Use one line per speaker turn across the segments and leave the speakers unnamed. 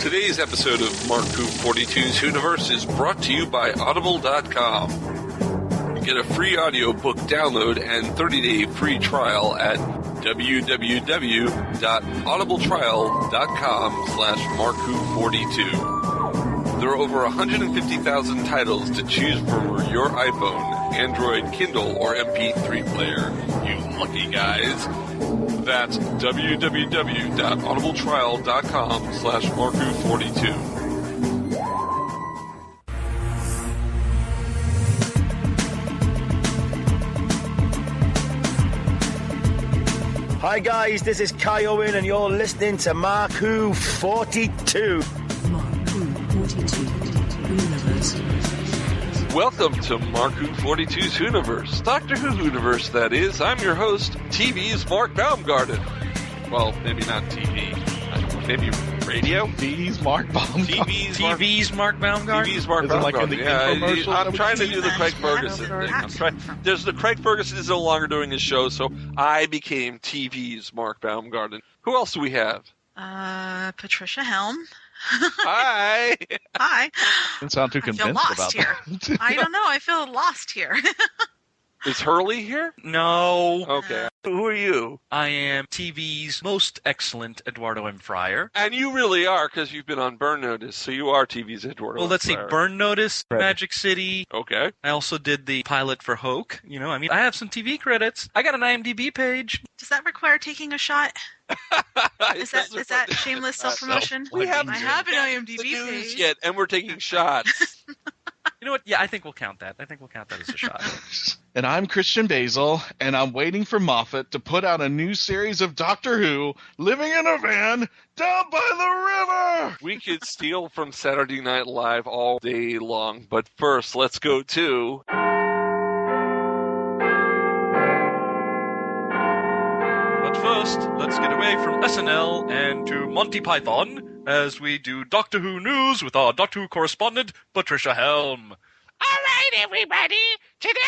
Today's episode of Mark 42's Hooniverse is brought to you by Audible.com. Get a free audiobook download and 30-day free trial at www.audibletrial.com/Mark42. There are over 150,000 titles to choose from your iPhone, Android, Kindle, or MP3 player. You lucky guys. That's www.audibletrial.com/Marku42.
Hi guys, this is Kai Owen and you're listening to Marku 42.
Marku 42 Universe.
Welcome to Marku 42's Hooniverse, Doctor Who Hooniverse, that is. I'm your host, TV's Mark Baumgarten. Well, maybe not TV. Maybe radio?
TV's Mark Baumgarten.
TV's Mark Baumgarten? TV's Mark Baumgarten. I'm trying to do the Craig Ferguson thing. There's the Craig Ferguson is no longer doing his show, so I became TV's Mark Baumgarten. Who else do we have?
Patricia Helm.
Hi.
Hi.
Didn't sound too convinced about
here.
that.
I don't know. I feel lost here.
Is Hurley here?
No.
Okay. Who are you?
I am TV's most excellent Eduardo-m-Freyre.
And you really are, because you've been on Burn Notice, so you are TV's Eduardo.
Well, let's see. Burn Notice,
Right.
Magic City.
Okay.
I also did the pilot for Hoke. I have some TV credits. I got an IMDb page.
Does that require taking a shot? Is that shameless self-promotion?
I
have an IMDb
news
page.
yet, and we're taking shots.
You know what? Yeah, I think we'll count that. I think we'll count that as a shot.
And I'm Christian-basel, and I'm waiting for Moffat to put out a new series of Doctor Who living in a van down by the river.
We could steal from Saturday Night Live all day long, but first, let's go to...
But first, let's get away from SNL and to Monty Python as we do Doctor Who news with our Doctor Who correspondent, Patricia Helm.
All right, everybody. Today,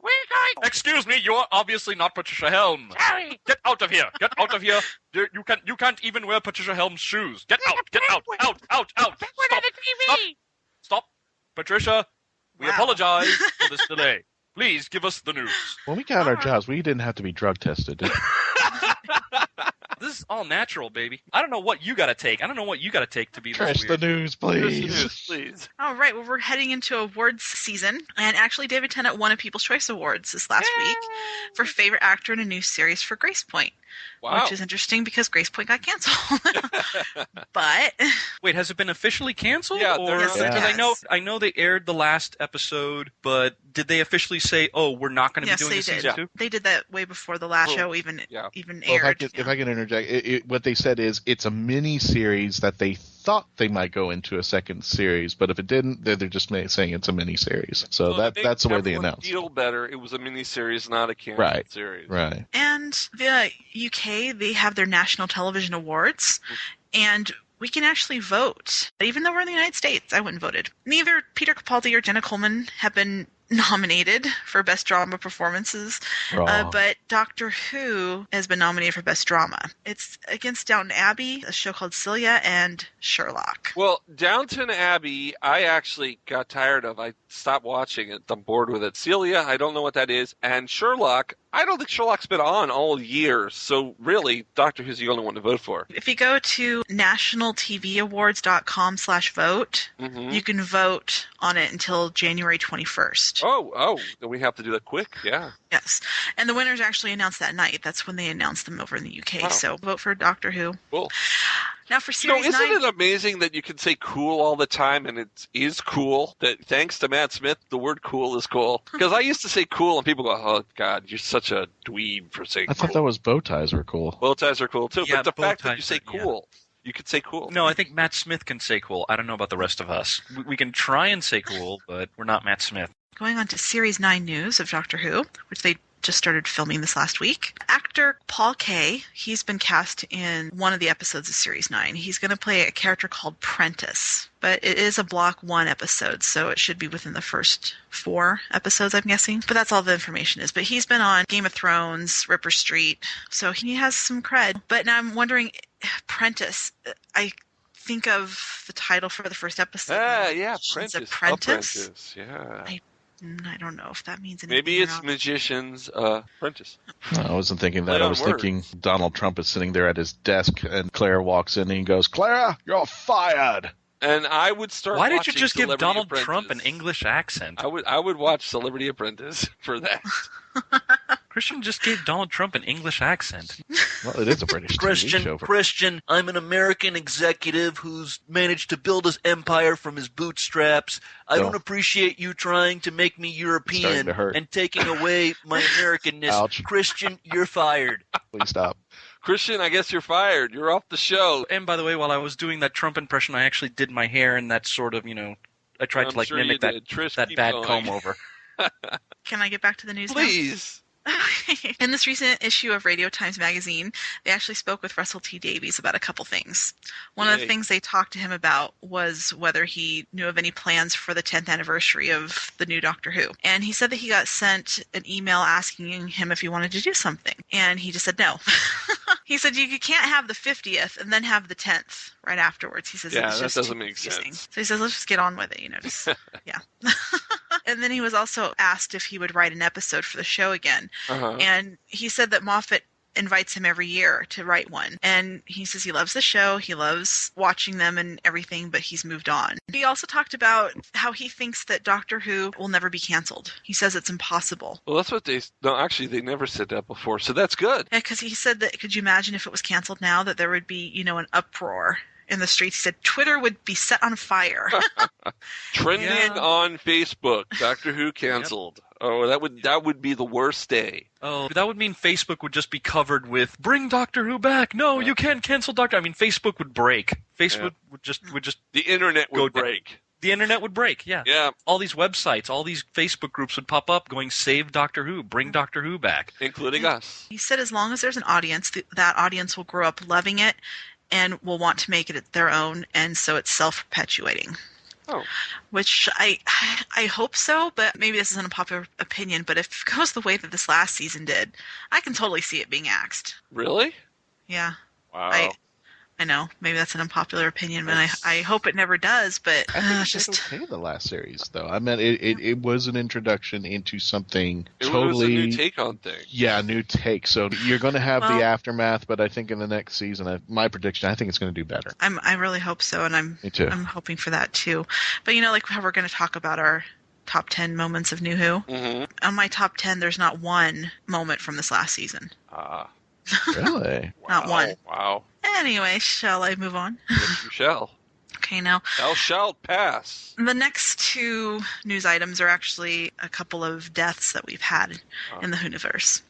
we're going...
Excuse me, you're obviously not Patricia Helm.
Sorry.
Get out of here. Get out of here. You can't even wear Patricia Helm's shoes. Get out. Get out. Out.
We're on the TV.
Stop. Patricia, we
Wow.
apologize for this delay. Please give us the news.
When we got our jobs, we didn't have to be drug tested. did we?
This is all natural, baby. I don't know what you got to take. I don't know what you got to take to be this
Trash the
weird.
news, please.
Please.
All right, well, we're heading into awards season, and actually David Tennant won a People's Choice Awards this last week for favorite actor in a new series for Grace Point,
Wow.
which is interesting because Grace Point got canceled. But
Wait, has it been officially canceled?
Yeah,
or,
Yes, it
because
has.
I know they aired the last episode, but did they officially say, "Oh, we're not going to
yes,
be doing
they
a
did.
season 2"?
They did that way before the last
Oh,
show even
yeah.
Well,
aired.
if I can interject, what they said is it's a mini series that they thought they might go into a second series, but if it didn't, they're just saying it's a mini series. So
Well, to
that's the
make
way they
everyone
announced.
feel better, it was a miniseries, not a canceled
Right.
series.
Right.
And the UK, they have their National Television Awards, and we can actually vote. Even though we're in the United States, I went and voted. Neither Peter Capaldi or Jenna Coleman have been nominated for Best Drama Performances, but Doctor Who has been nominated for Best Drama. It's against Downton Abbey, a show called Celia, and Sherlock.
Well, Downton Abbey, I actually got tired of. I stopped watching it. I'm bored with it. Celia, I don't know what that is. And Sherlock, I don't think Sherlock's been on all year. So really, Doctor Who's the only one to vote for.
If you go to nationaltvawards.com/vote, you can vote on it until January 21st.
Oh, then we have to do that quick. Yeah.
Yes. And the winners actually announced that night. That's when they announced them over in the UK.
Wow.
So vote for Doctor Who.
Cool.
Now for Series 9...
Isn't it amazing that you can say cool all the time and it is cool? That thanks to Matt Smith, the word cool is cool. Because I used to say cool and people go, oh, God, you're such a dweeb for saying
I
cool.
thought that was bow ties were cool.
Bow ties are cool too.
Yeah,
but the
bow
fact that
ties
you say
are- yeah.
cool, you could say cool.
No, I think Matt Smith can say cool. I don't know about the rest of us. We can try and say cool, but we're not Matt Smith.
Going on to Series 9 news of Doctor Who, which they just started filming this last week. Actor Paul Kaye, he's been cast in one of the episodes of Series 9. He's going to play a character called Prentice, but it is a Block 1 episode, so it should be within the first 4 episodes, I'm guessing. But that's all the information is. But he's been on Game of Thrones, Ripper Street, so he has some cred. But now I'm wondering, Prentice, I think of the title for the first episode.
Yeah, Apprentice. Yeah.
I don't know if that means anything.
Maybe it's Magician's Apprentice.
No, I wasn't thinking that. I was thinking Donald Trump is sitting there at his desk, and Clara walks in and he goes, "Clara, you're fired."
And I would start.
Why did
watching
you just give
Celebrity
Donald
Apprentice.
Trump an English accent?
I would watch Celebrity Apprentice for that.
Christian just gave Donald Trump an English accent.
Well, it is a British TV show.
Christian, I'm an American executive who's managed to build his empire from his bootstraps. I don't appreciate you trying to make me European and taking away my Americanness.
Ouch.
Christian, you're fired.
Please stop.
Christian, I guess you're fired. You're off the show.
And by the way, while I was doing that Trump impression, I actually did my hair in that sort of, I tried to mimic that bad comb over.
Can I get back to the news now?
Please.
In this recent issue of Radio Times magazine, they actually spoke with Russell T. Davies about a couple things. One of the things they talked to him about was whether he knew of any plans for the 10th anniversary of the new Doctor Who. And he said that he got sent an email asking him if he wanted to do something. And he just said no. He said you can't have the 50th and then have the 10th right afterwards. He says
that doesn't make sense.
So he says, let's just get on with it, just, yeah. And then he was also asked if he would write an episode for the show again. Uh-huh. And he said that Moffat invites him every year to write one. And he says he loves the show, he loves watching them and everything, but he's moved on. He also talked about how he thinks that Doctor Who will never be canceled. He says it's impossible.
Well, that's what they never said that before, so that's good.
Yeah, because he said that, could you imagine if it was canceled now, that there would be, an uproar in the streets. He said Twitter would be set on fire.
Trending on Facebook, Doctor Who canceled. Yep. Oh, that would be the worst day.
Oh, that would mean Facebook would just be covered with "Bring Doctor Who back." No, you can't cancel Doctor. I mean, Facebook would break. Facebook would just
the internet would break.
The internet would break. Yeah.
Yeah.
All these websites, all these Facebook groups would pop up going, "Save Doctor Who, bring Doctor Who back,"
including us.
He said, as long as there's an audience, that audience will grow up loving it and will want to make it their own, and so it's self-perpetuating.
Oh.
Which I hope so, but maybe this isn't a popular opinion, but if it goes the way that this last season did, I can totally see it being axed.
Really?
Yeah.
Wow.
I know. Maybe that's an unpopular opinion, but I hope it never does, but
I think it's just okay, the last series, though. I mean, it was an introduction into something totally...
It was a new take on things.
Yeah, new take. So you're going to have the aftermath, but I think in the next season, my prediction, I think it's going to do better.
I really hope so, and
Me too.
I'm hoping for that, too. But, like how we're going to talk about our top 10 moments of New Who.
Mm-hmm.
On my top 10, there's not one moment from this last season.
Really?
Not one.
Wow.
Anyway, shall I move on?
Yes, you shall.
Okay, now.
Thou shalt pass.
The next two news items are actually a couple of deaths that we've had in the Whoniverse.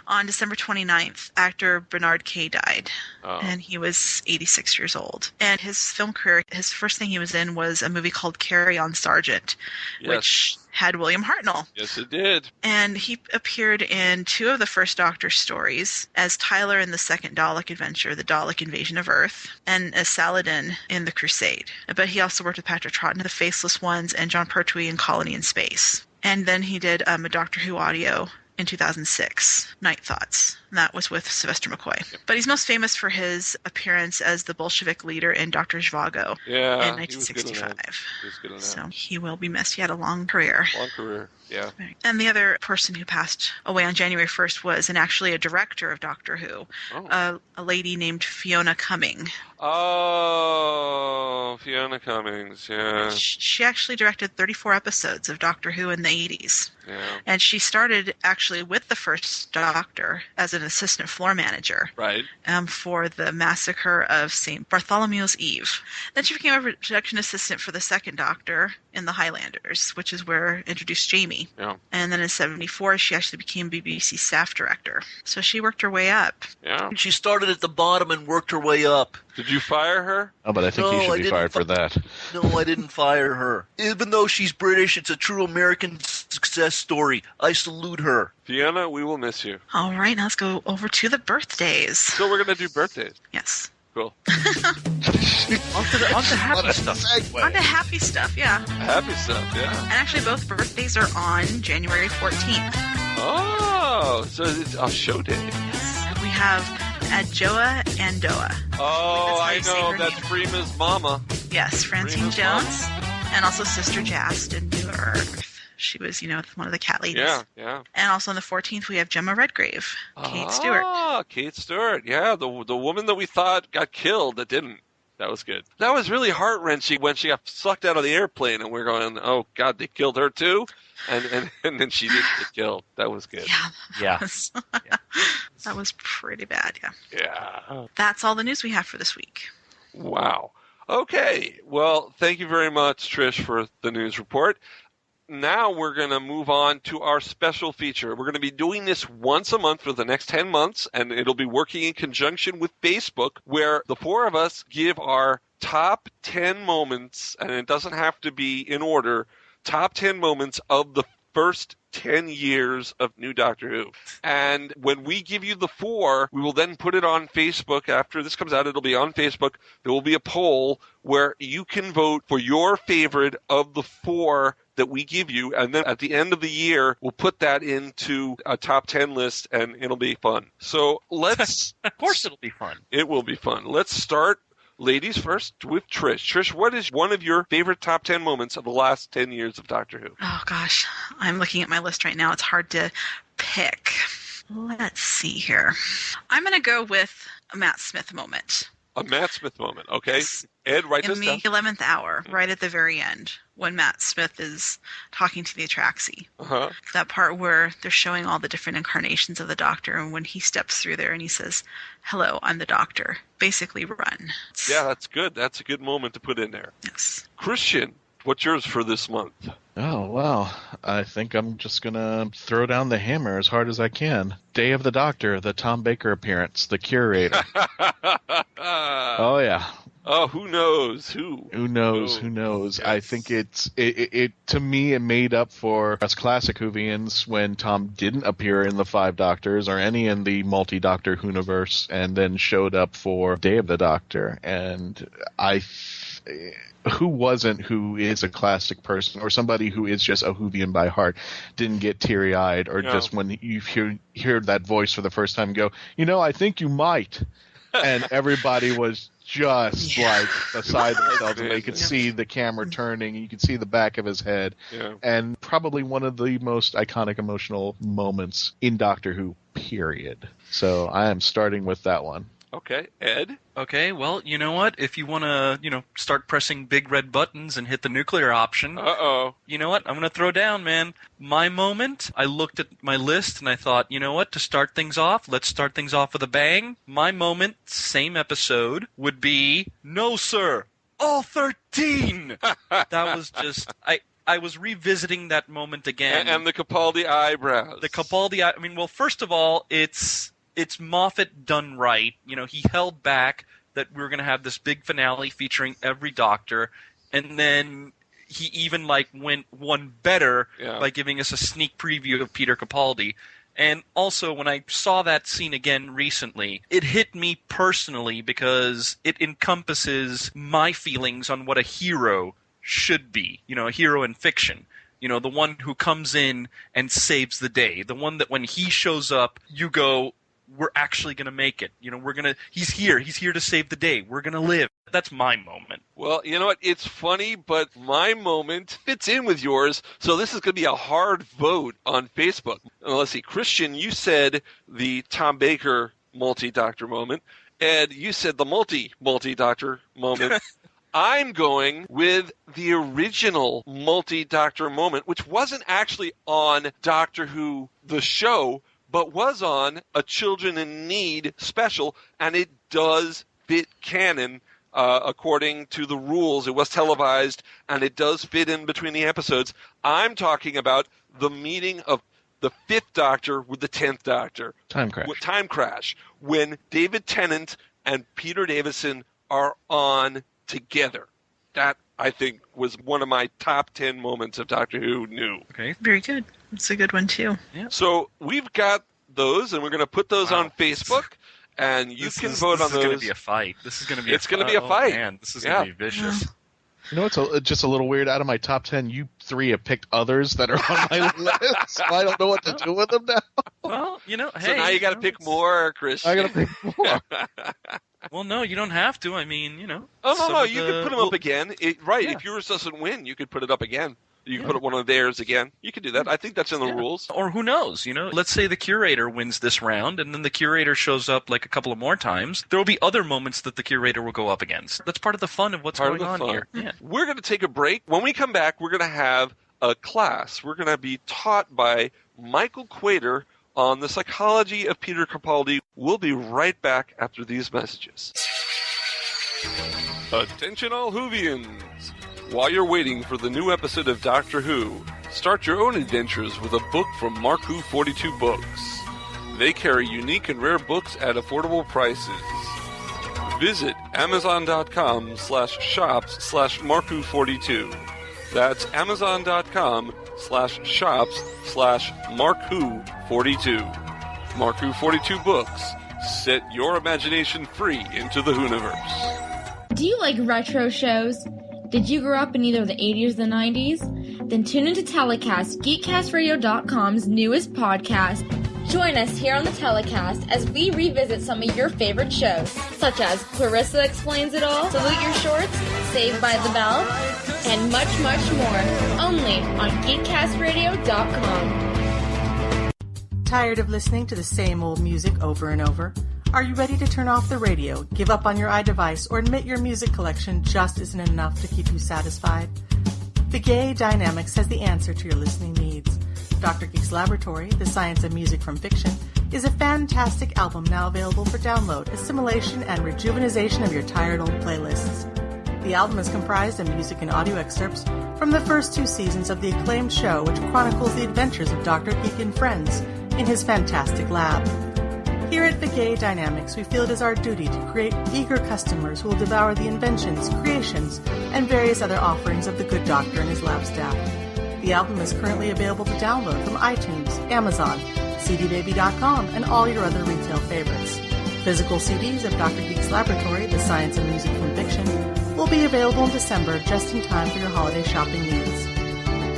On December 29th, actor Bernard Kay died, and he was 86 years old. And his film career, his first thing he was in was a movie called Carry On Sergeant, which had William Hartnell.
Yes, it did.
And he appeared in two of the first Doctor stories, as Tyler in the second Dalek adventure, The Dalek Invasion of Earth, and as Saladin in The Crusade. But he also worked with Patrick Troughton in The Faceless Ones and John Pertwee in Colony in Space. And then he did a Doctor Who audio in 2006, Night Thoughts. And that was with Sylvester McCoy. Yep. But he's most famous for his appearance as the Bolshevik leader in Dr. Zhivago in 1965. So he will be missed. He had a long career.
Yeah.
And the other person who passed away on January 1st was actually a director of Doctor Who, a lady named Fiona Cumming.
Oh, Fiona Cummings, yeah.
She actually directed 34 episodes of Doctor Who in the 80s.
Yeah.
And she started actually with the first Doctor as an assistant floor manager.
Right.
For the massacre of St. Bartholomew's Eve. Then she became a production assistant for the second Doctor in The Highlanders, which is where introduced Jamie.
Yeah.
And then in 1974, she actually became BBC staff director. So she worked her way up.
Yeah.
She started at the bottom and worked her way up.
Did you fire her?
Oh, but I think he should be fired for that.
No, I didn't fire her. Even though she's British, it's a true American success story. I salute her.
Fiona, we will miss you.
All right, now let's go over to the birthdays.
So we're going to do birthdays.
Yes.
Cool.
on to happy stuff.
On to happy stuff, yeah.
Happy stuff, yeah.
And actually both birthdays are on January 14th.
Oh, so it's a show day.
Yes. We have at Joa and Doa.
Oh, I know.
her
That's
name.
Freema's mama.
Yes, Francine
Freema's
Jones, and also Sister Jast in New Earth. She was, one of the cat ladies.
Yeah.
And also on the 14th, we have Gemma Redgrave, Kate Stewart.
Ah, Kate Stewart. Yeah, the woman that we thought got killed that didn't. That was good. That was really heart-wrenching when she got sucked out of the airplane and we're going, oh, God, they killed her too? And then she did get killed. That was good.
Yeah. That was pretty bad,
Yeah.
That's all the news we have for this week.
Wow. Okay. Well, thank you very much, Trish, for the news report. Now we're going to move on to our special feature. We're going to be doing this once a month for the next 10 months, and it'll be working in conjunction with Facebook, where the four of us give our top 10 moments, and it doesn't have to be in order, top 10 moments of the first 10 years of New Doctor Who. And when we give you the four, we will then put it on Facebook. After this comes out, it'll be on Facebook. There will be a poll where you can vote for your favorite of the four that we give you, and then at the end of the year, we'll put that into a top 10 list, and it'll be fun. So let's...
Of course it'll be fun.
It will be fun. Let's start, ladies first, with Trish. Trish, what is one of your favorite top 10 moments of the last 10 years of Doctor Who?
Oh, gosh. I'm looking at my list right now. It's hard to pick. Let's see here. I'm going to go with a Matt Smith moment.
A Matt Smith moment, okay.
Yes.
Ed, write this
In
down.
the 11th hour, right at the very end, when Matt Smith is talking to the Atraxi.
Uh-huh.
That part where they're showing all the different incarnations of the Doctor, and when he steps through there and he says, "Hello, I'm the Doctor." Basically, run.
Yeah, that's good. That's a good moment to put in there.
Yes.
Christian, what's yours for this month?
Oh, well, I think I'm just going to throw down the hammer as hard as I can. Day of the Doctor, the Tom Baker appearance, the curator. Oh, yeah.
Oh, who knows? Who knows?
Yes.
Yes.
I think it to me, it made up for us classic Whovians when Tom didn't appear in the Five Doctors or any in the multi-Doctor Whoniverse and then showed up for Day of the Doctor. And who is a classic person or somebody who is just a Whovian by heart didn't get teary-eyed or just when you hear that voice for the first time go, I think you might. And everybody was just like beside themselves, and they could see the camera turning, you could see the back of his head, and probably one of the most iconic emotional moments in Doctor Who, period. So I am starting with that one.
Okay, Ed?
Okay, well, you know what? If you want to, start pressing big red buttons and hit the nuclear option, you know what? I'm going to throw down, man. My moment, I looked at my list and I thought, you know what? To start things off, let's start things off with a bang. My moment, same episode, would be, no, sir, all 13! That was just... I was revisiting that moment again.
And the Capaldi eyebrows.
The Capaldi... well, first of all, it's Moffat done right. He held back that we were going to have this big finale featuring every Doctor, and then he even went one better by giving us a sneak preview of Peter Capaldi. And also, when I saw that scene again recently, it hit me personally because it encompasses my feelings on what a hero should be, a hero in fiction. The one who comes in and saves the day. The one that when he shows up, you go, we're actually going to make it. He's here to save the day. We're going to live. That's my moment.
Well, you know what? It's funny, but my moment fits in with yours, so this is going to be a hard vote on Facebook. Let's see. Christian, you said the Tom Baker multi-Doctor moment. Ed, you said the multi-Doctor moment. I'm going with the original multi-Doctor moment, which wasn't actually on Doctor Who, the show, but was on a Children in Need special, and it does fit canon according to the rules. It was televised, and it does fit in between the episodes. I'm talking about the meeting of the 5th Doctor with the 10th Doctor.
Time Crash.
When David Tennant and Peter Davison are on together. That, I think, was one of my top 10 moments of Doctor Who new.
Okay.
Very good. It's a good one, too.
Yeah.
So we've got those, and we're going to put those on Facebook, and you can vote on those.
This is going to be a fight.
It's going to be a fight.
Oh, man, this is going to be vicious.
It's just a little weird. Out of my top 10, you three have picked others that are on my list. So I don't know what to do with them now.
Well,
So now you got to pick more, Christian.
I got to pick more.
Well, no, you don't have to. I mean,
Oh, no, you could put them up again. Right, if yours doesn't win, you could put it up again. You can put one of theirs again. You can do that. I think that's in the rules.
Or who knows, Let's say the curator wins this round, and then the curator shows up like a couple of more times. There will be other moments that the curator will go up against. That's part of the fun of what's going on here. Yeah.
We're going to take a break. When we come back, we're going to have a class. We're going to be taught by Michael Quaider on the psychology of Peter Capaldi. We'll be right back after these messages. Attention all Whovians! While you're waiting for the new episode of Doctor Who, start your own adventures with a book from Mark Who 42 Books. They carry unique and rare books at affordable prices. Visit Amazon.com/shops/MarkWho42. That's Amazon.com/shops/MarkWho42. Mark Who 42 Books. Set your imagination free into the Whoniverse.
Do you like retro shows? Did you grow up in either the 80s or the 90s? Then tune into Telecast, geekcast-radio.com's newest podcast. Join us here on the Telecast as we revisit some of your favorite shows, such as Clarissa Explains It All, Salute Your Shorts, Saved by the Bell, and much, much more, only on geekcast-radio.com.
Tired of listening to the same old music over and over? Are you ready to turn off the radio, give up on your iDevice, or admit your music collection just isn't enough to keep you satisfied? The Gay Dynamics has the answer to your listening needs. Dr. Geek's Laboratory, The Science of Music from Fiction, is a fantastic album now available for download, assimilation, and rejuvenization of your tired old playlists. The album is comprised of music and audio excerpts from the first 2 seasons of the acclaimed show, which chronicles the adventures of Dr. Geek and friends in his fantastic lab. Here at The Gay Dynamics, we feel it is our duty to create eager customers who will devour the inventions, creations, and various other offerings of the good doctor and his lab staff. The album is currently available to download from iTunes, Amazon, CDBaby.com, and all your other retail favorites. Physical CDs of Dr. Geek's Laboratory, The Science of Music from Fiction, will be available in December just in time for your holiday shopping needs.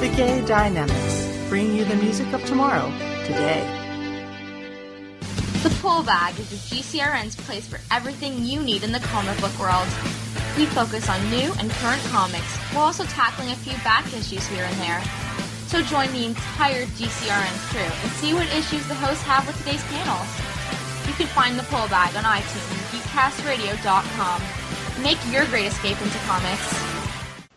The Gay Dynamics, bringing you the music of tomorrow, today.
The Pull Bag is the GCRN's place for everything you need in the comic book world. We focus on new and current comics, while also tackling a few back issues here and there. So join the entire GCRN crew and see what issues the hosts have with today's panels. You can find the Pull Bag on iTunes and geekcast-radio.com. Make your great escape into comics.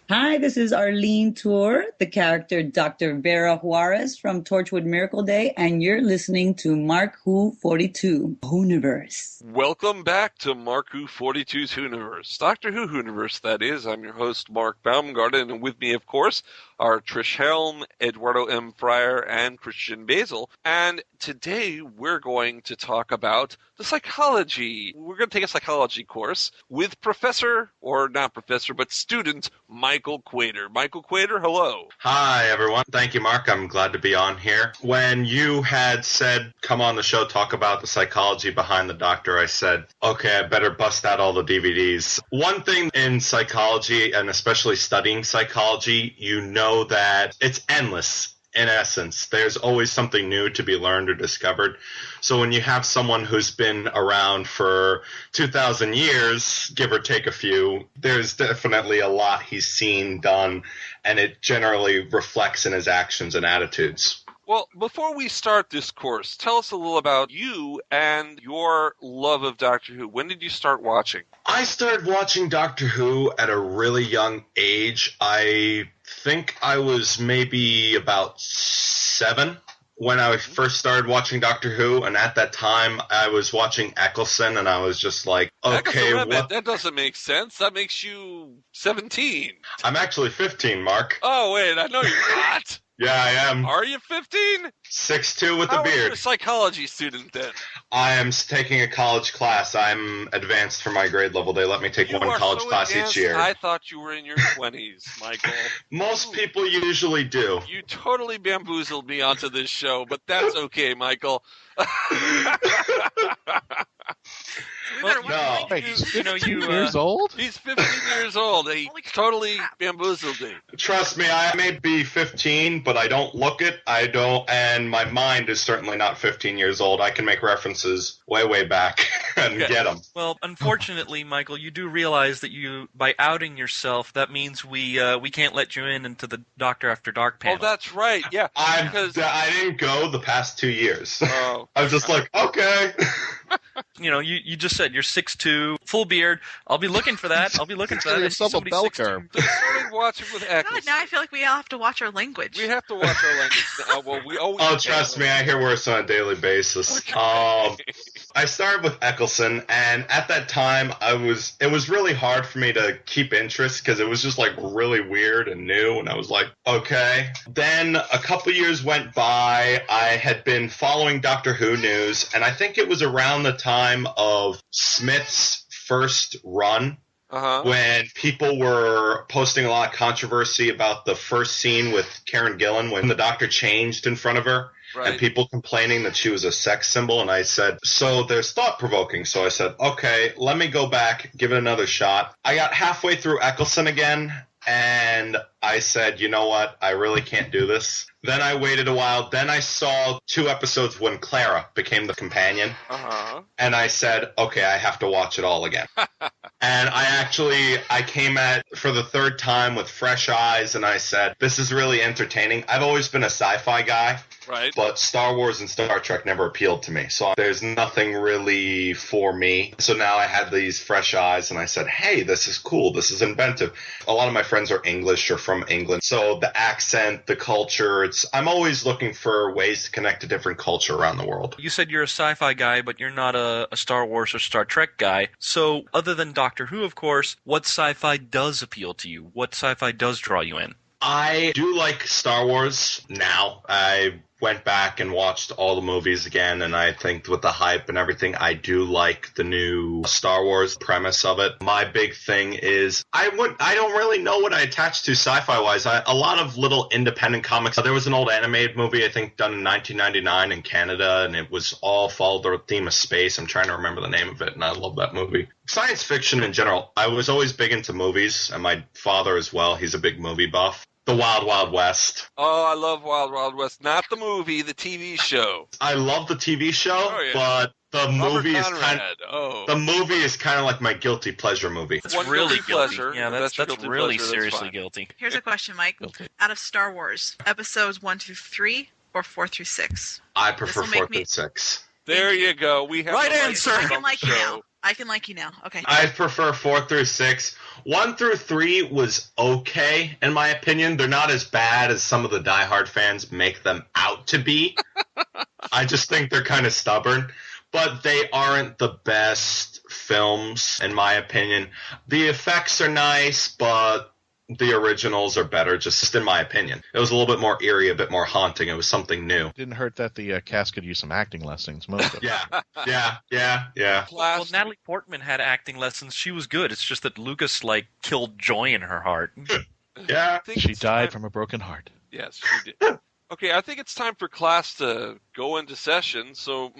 Hi, this is Arlene Tour, the character Dr. Vera Juarez from Torchwood Miracle Day, and you're listening to Mark Who 42 Whoniverse.
Welcome back to Mark Who 42's Whoniverse. Doctor Who Whoniverse, that is. I'm your host, Mark Baumgarten, and with me, of course, are Trish Helm, Eduardo-m-Freyre, and Christian-basel. And today we're going to talk about the psychology. We're going to take a psychology course with student Michael Quaider. Michael Quaider, hello.
Hi, everyone. Thank you, Mark. I'm glad to be on here. When you had said, come on the show, talk about the psychology behind the doctor, I said, okay, I better bust out all the DVDs. One thing in psychology, and especially studying psychology, you know that it's endless. In essence, there's always something new to be learned or discovered. So when you have someone who's been around for 2,000 years, give or take a few, there's definitely a lot he's seen, done, and it generally reflects in his actions and attitudes.
Well, before we start this course, tell us a little about you and your love of Doctor Who. When did you start watching?
I started watching Doctor Who at a really young age. I think I was maybe about 7 when I first started watching Doctor Who, and at that time I was watching Eccleston, and I was just like, okay, what?
That doesn't make sense. That makes you 17.
I'm actually 15, Mark.
Oh, wait, I know you're not.
Yeah, I am.
Are you 15?
6'2" with
How
a beard.
are you a psychology student then?
I am taking a college class. I'm advanced for my grade level. They let me take one college class each year.
I thought you were in your 20s, Michael.
Most people usually do.
You totally bamboozled me onto this show, but that's okay, Michael.
No.
Wait, he's 15 years old?
He's 15 years old. He totally bamboozled me.
Trust me, I may be 15, but I don't look it. I don't, and my mind is certainly not 15 years old. I can make references way, way back and get them.
Well, unfortunately, Michael, you do realize that by outing yourself, that means we can't let you into the Doctor After Dark panel.
Oh, that's right. Yeah.
I didn't go the past 2 years. Oh. I was just like, okay.
You just said you're 6'2", full beard. I'll be looking for that. I'll be looking for that.
Yourself a bell curve.
Started watching with Eccles.
God, now I feel like we all have to watch our language.
We have to watch our language now. Well, we always
trust me, I hear worse on a daily basis. Okay. I started with Eccleston, and at that time, it was really hard for me to keep interest because it was just like really weird and new, and I was like, okay. Then a couple years went by. I had been following Doctor Who news, and I think it was around the time of Smith's first run. When people were posting a lot of controversy about the first scene with Karen Gillan when the Doctor changed in front of her. Right. And people complaining that she was a sex symbol, and I said, so there's thought-provoking. So I said, okay, let me go back, give it another shot. I got halfway through Eccleston again, and I said, you know what, I really can't do this. Then I waited a while. Then I saw 2 episodes when Clara became the companion. And I said, okay, I have to watch it all again. And I came at for the 3rd time with fresh eyes, and I said, this is really entertaining. I've always been a sci-fi guy. Right. But Star Wars and Star Trek never appealed to me. So there's nothing really for me. So now I had these fresh eyes, and I said, hey, this is cool. This is inventive. A lot of my friends are English or from England. So the accent, the culture, I'm always looking for ways to connect to different culture around the world.
You said you're a sci-fi guy, but you're not a Star Wars or Star Trek guy. So other than Doctor Who, of course, what sci-fi does appeal to you? What sci-fi does draw you in?
I do like Star Wars now. I went back and watched all the movies again, and I think with the hype and everything, I do like the new Star Wars premise of it. My big thing is I don't really know what I attach to sci-fi wise. A lot of little independent comics. There was an old animated movie I think done in 1999 in Canada, and it was all followed the theme of space. I'm trying to remember the name of it, and I love that movie. Science fiction in general. I was always big into movies, and my father as well. He's a big movie buff. The Wild Wild West.
Oh, I love Wild Wild West. Not the movie, the TV show.
I love the TV show, but the movie is kind of like my guilty pleasure movie.
It's really guilty. Pleasure. Yeah, that's really pleasure, seriously guilty.
Here's a question, Mike. Guilty. Out of Star Wars, episodes 1 through 3 or 4 through 6?
I prefer 4 through 6.
There you go. We have
right answer. I can like you now. I can like you now. Okay.
I prefer 4 through 6. 1 through 3 was okay, in my opinion. They're not as bad as some of the diehard fans make them out to be. I just think they're kind of stubborn. But they aren't the best films, in my opinion. The effects are nice, but the originals are better, just in my opinion. It was a little bit more eerie, a bit more haunting. It was something new.
Didn't hurt that the cast could use some acting lessons. Most of
Yeah.
Well, Natalie Portman had acting lessons. She was good. It's just that Lucas, killed joy in her heart.
Yeah.
She died from a broken heart.
Yes, she did. Okay, I think it's time for class to go into session. So,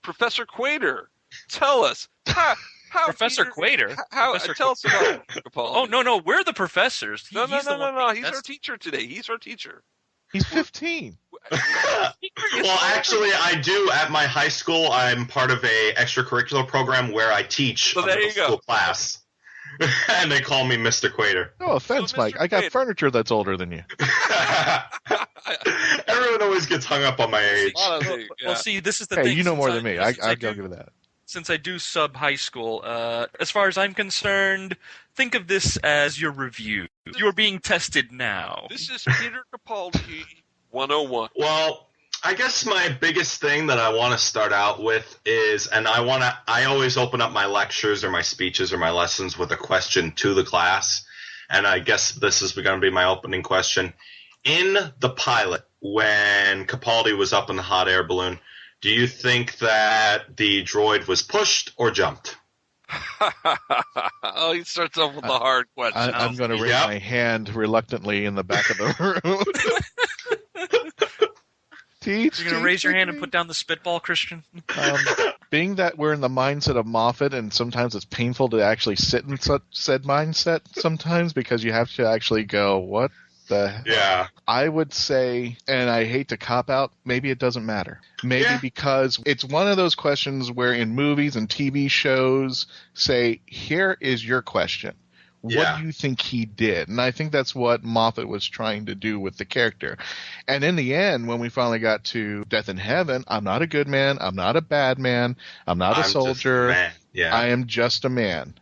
Professor Quaider, tell us how
Professor Quaider?
Tell us about Capaldi.
Oh, no, we're the professors.
No. He's our teacher today. He's our teacher.
He's 15.
Well, actually, I do. At my high school, I'm part of a extracurricular program where I teach a middle school class. And they call me Mr. Quaider.
No offense, Mike. I got furniture that's older than you.
Everyone always gets hung up on my age.
Well, see, this is the thing.
Hey, you know more than me. I'll give you that.
Since I do sub high school, as far as I'm concerned, think of this as your review. You are being tested now.
This is Peter Capaldi 101.
Well, I guess my biggest thing that I want to start out with is, and I always open up my lectures or my speeches or my lessons with a question to the class, and I guess this is going to be my opening question. In the pilot, when Capaldi was up in the hot air balloon, do you think that the droid was pushed or jumped?
Oh, he starts off with the hard question.
I'm going to raise my hand reluctantly in the back of the room.
You're going to raise your hand and put down the spitball, Christian?
being that we're in the mindset of Moffat, and sometimes it's painful to actually sit in said mindset sometimes because you have to actually go, what the hell?
Yeah.
I would say, and I hate to cop out, maybe it doesn't matter. Maybe because it's one of those questions where in movies and TV shows say, here is your question. What do you think he did? And I think that's what Moffat was trying to do with the character. And in the end, when we finally got to Death in Heaven, I'm not a good man. I'm not a bad man. I'm not a soldier. I am just a man.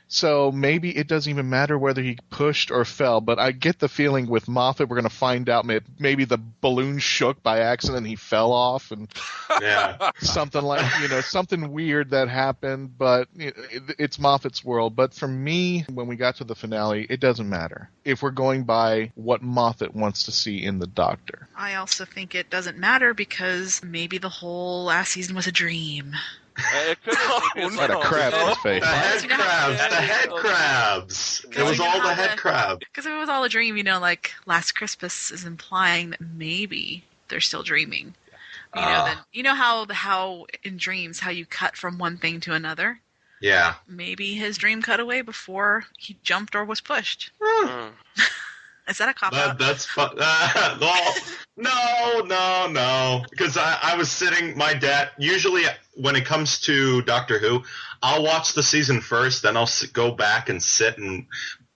So maybe it doesn't even matter whether he pushed or fell, but I get the feeling with Moffat we're going to find out maybe the balloon shook by accident and he fell off and something like, something weird that happened, but it's Moffat's world. But for me, when we got to the finale, it doesn't matter if we're going by what Moffat wants to see in the Doctor.
I also think it doesn't matter because maybe the whole last season was a dream.
It could have
had a crab in his face.
The head crabs. It was all the head crab.
Because if it was all a dream, like Last Christmas is implying that maybe they're still dreaming. Then how in dreams how you cut from one thing to another.
Yeah.
Maybe his dream cut away before he jumped or was pushed. Is that a cop-out?
That's fun. No. Because I was sitting, my dad, usually when it comes to Doctor Who, I'll watch the season first, then I'll go back and sit and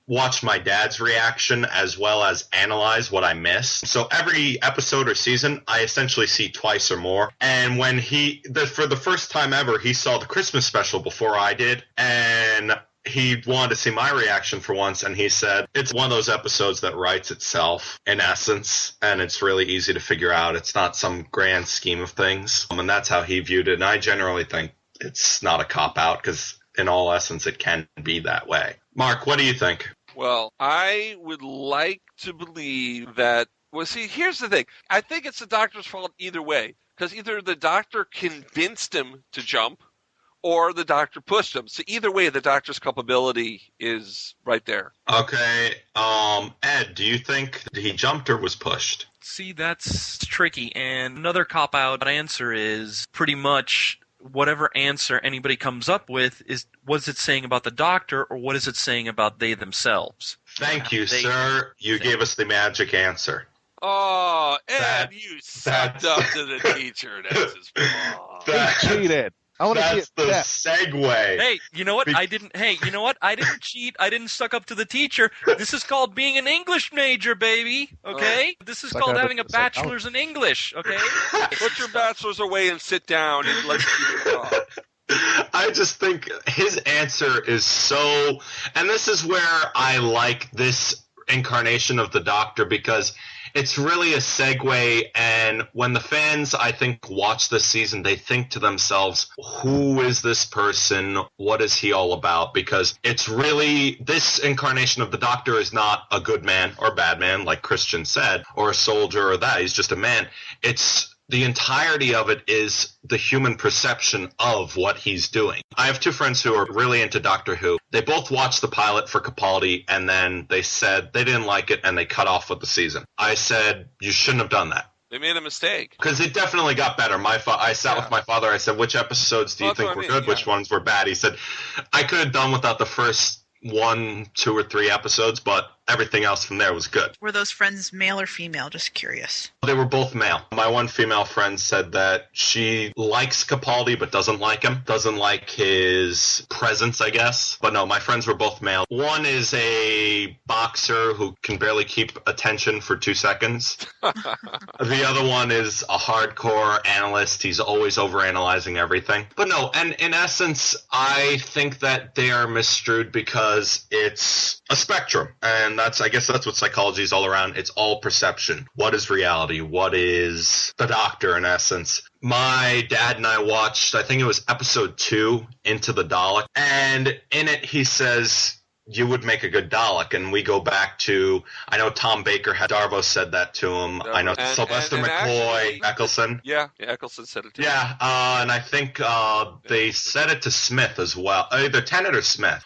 watch my dad's reaction as well as analyze what I missed. So every episode or season, I essentially see twice or more. And when for the first time ever, he saw the Christmas special before I did, and he wanted to see my reaction for once, and he said, it's one of those episodes that writes itself, in essence, and it's really easy to figure out. It's not some grand scheme of things, and that's how he viewed it, and I generally think it's not a cop-out, because in all essence, it can be that way. Mark, what do you think?
Well, I would like to believe that, here's the thing. I think it's the Doctor's fault either way, because either the Doctor convinced him to jump, or the Doctor pushed him. So either way, the Doctor's culpability is right there.
Okay. Ed, do you think he jumped or was pushed?
See, that's tricky. And another cop-out answer is pretty much whatever answer anybody comes up with is what is it saying about the Doctor or what is it saying about they themselves?
Thank you, sir. You gave us the magic answer.
Oh, Ed, you sucked up to the teacher. That's his fault.
He cheated.
That's the segue.
Hey, you know what? I didn't cheat. I didn't suck up to the teacher. This is called being an English major, baby. Okay? This is called having a bachelor's in English. Okay?
Put your bachelor's away and sit down and let's do it.
I just think his answer is so, and this is where I like this incarnation of the Doctor, because it's really a segue, and when the fans, I think, watch this season, they think to themselves, who is this person? What is he all about? Because it's really, this incarnation of the Doctor is not a good man or bad man, like Christian said, or a soldier or that. He's just a man. The entirety of it is the human perception of what he's doing. I have two friends who are really into Doctor Who. They both watched the pilot for Capaldi, and then they said they didn't like it, and they cut off with the season. I said, you shouldn't have done that.
They made a mistake.
Because it definitely got better. I sat with my father. I said, which episodes do you think were good? Which ones were bad? He said, I could have done without the first 1, 2, or 3 episodes, but everything else from there was good.
Were those friends male or female? Just curious.
They were both male. My one female friend said that she likes Capaldi but doesn't like him. Doesn't like his presence, I guess. But no, my friends were both male. One is a boxer who can barely keep attention for 2 seconds. The other one is a hardcore analyst. He's always overanalyzing everything. But no, and in essence, I think that they are misstrued because it's a spectrum. And I guess that's what psychology is all around. It's all perception. What is reality? What is the Doctor, in essence? My dad and I watched, I think it was episode 2, Into the Dalek. And in it, he says, you would make a good Dalek. And we go back to, I know Tom Baker had, Darvo said that to him. I know Sylvester McCoy, Eccleston.
Yeah, Eccleston said it too.
Yeah, and I think they said it to Smith as well. Either Tennant or Smith.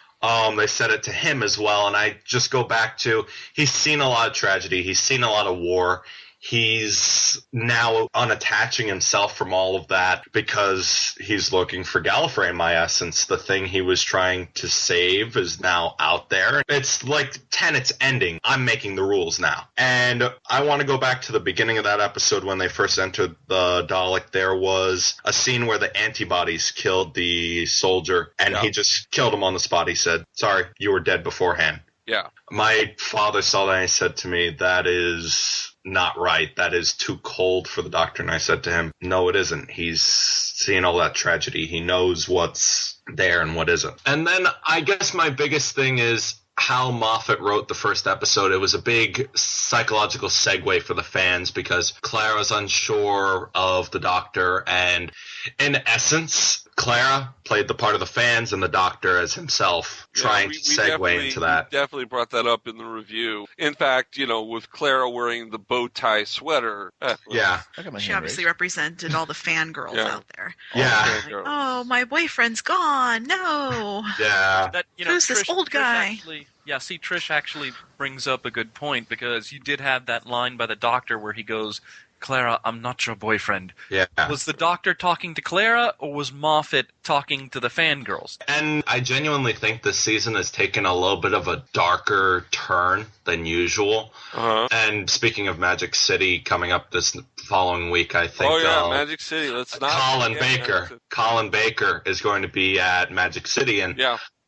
They said it to him as well, and I just go back to, he's seen a lot of tragedy, he's seen a lot of war, he's now unattaching himself from all of that because he's looking for Gallifrey, in my essence. The thing he was trying to save is now out there. It's like Tenet's ending. I'm making the rules now. And I want to go back to the beginning of that episode when they first entered the Dalek. There was a scene where the antibodies killed the soldier, and he just killed him on the spot. He said, "Sorry, you were dead beforehand."
Yeah.
My father saw that and he said to me, "That is not right. That is too cold for the Doctor." And I said to him, "No, it isn't. He's seen all that tragedy. He knows what's there and what isn't." And then I guess my biggest thing is how Moffat wrote the first episode. It was a big psychological segue for the fans because Clara's unsure of the Doctor, and in essence, Clara played the part of the fans and the Doctor as himself, trying to segue into that.
We definitely brought that up in the review. In fact, with Clara wearing the bow tie sweater.
She obviously represented all the fangirls out there.
Yeah.
Oh, my boyfriend's gone. No.
Yeah.
Who's this old guy?
Trish actually brings up a good point, because you did have that line by the Doctor where he goes, "Clara, I'm not your boyfriend."
Yeah.
Was the Doctor talking to Clara, or was Moffat talking to the fangirls?
And I genuinely think this season has taken a little bit of a darker turn than usual. And speaking of Magic City coming up this following week, I think
Magic City. Let's not
Colin Baker is going to be at Magic City, and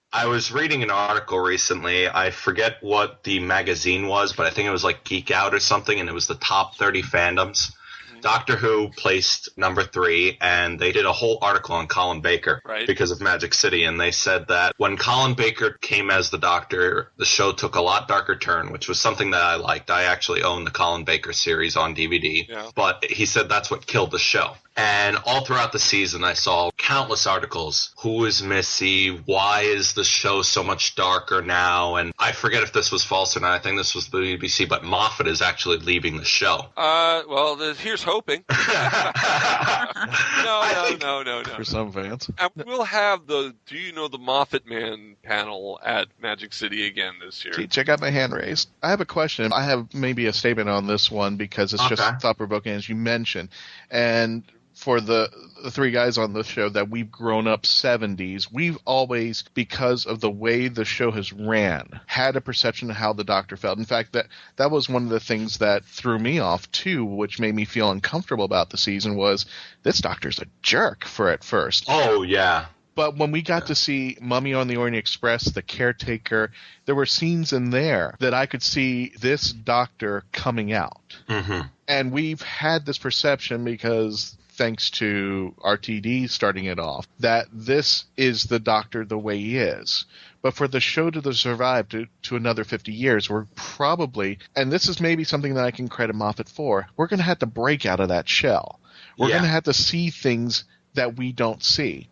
I was reading an article recently. I forget what the magazine was, but I think it was like Geek Out or something, and it was the top 30 fandoms. Doctor Who placed number 3, and they did a whole article on Colin Baker because of Magic City, and they said that when Colin Baker came as the Doctor, the show took a lot darker turn, which was something that I liked. I actually own the Colin Baker series on DVD, but he said that's what killed the show. And all throughout the season, I saw countless articles. Who is Missy? Why is the show so much darker now? And I forget if this was false or not. I think this was the BBC, but Moffat is actually leaving the show.
Here's hoping. No.
For some fans.
And we'll have the Do You Know the Moffat Man panel at Magic City again this year.
Check out my hand raised. I have a question. I have maybe a statement on this one because it's just thought-provoking, as you mentioned. And for the 3 guys on the show that we've grown up 70s, we've always, because of the way the show has ran, had a perception of how the Doctor felt. In fact, that was one of the things that threw me off too, which made me feel uncomfortable about the season, was this Doctor's a jerk at first.
Oh, yeah.
But when we got to see Mummy on the Orient Express, the caretaker, there were scenes in there that I could see this Doctor coming out.
Mm-hmm.
And we've had this perception because, thanks to RTD starting it off, that this is the Doctor the way he is. But for the show to survive to another 50 years, we're probably, and this is maybe something that I can credit Moffat for, we're going to have to break out of that shell. We're going to have to see things that we don't see.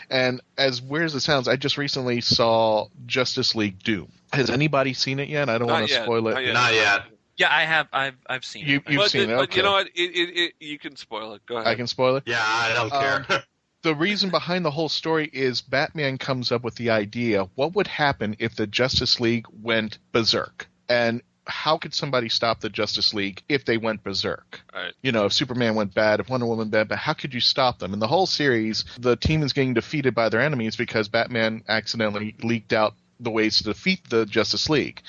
And as weird as it sounds, I just recently saw Justice League Doom. Has anybody seen it yet? I don't want to spoil it.
Not yet.
Yeah, I have. I've seen it.
You've seen it. Okay.
But you know what? You can spoil it. Go ahead.
I can spoil it?
Yeah, I don't care.
The reason behind the whole story is Batman comes up with the idea, what would happen if the Justice League went berserk? And how could somebody stop the Justice League if they went berserk?
Right.
If Superman went bad, if Wonder Woman went bad, but how could you stop them? In the whole series, the team is getting defeated by their enemies because Batman accidentally leaked out the ways to defeat the Justice League.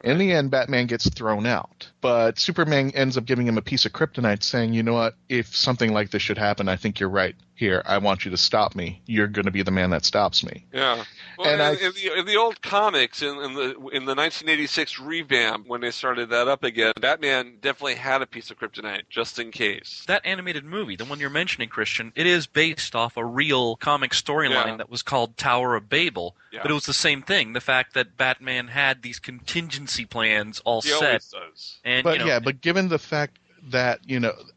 In the end, Batman gets thrown out. But Superman ends up giving him a piece of kryptonite saying, you know what, if something like this should happen, I think you're right. Here, I want you to stop me. You're going to be the man that stops me.
Yeah. Well, and in the old comics, in the 1986 revamp, when they started that up again, Batman definitely had a piece of kryptonite, just in case.
That animated movie, the one you're mentioning, Christian, it is based off a real comic storyline that was called Tower of Babel. Yeah. But it was the same thing, the fact that Batman had these contingency plans all set.
Always does.
And,
but given the fact that,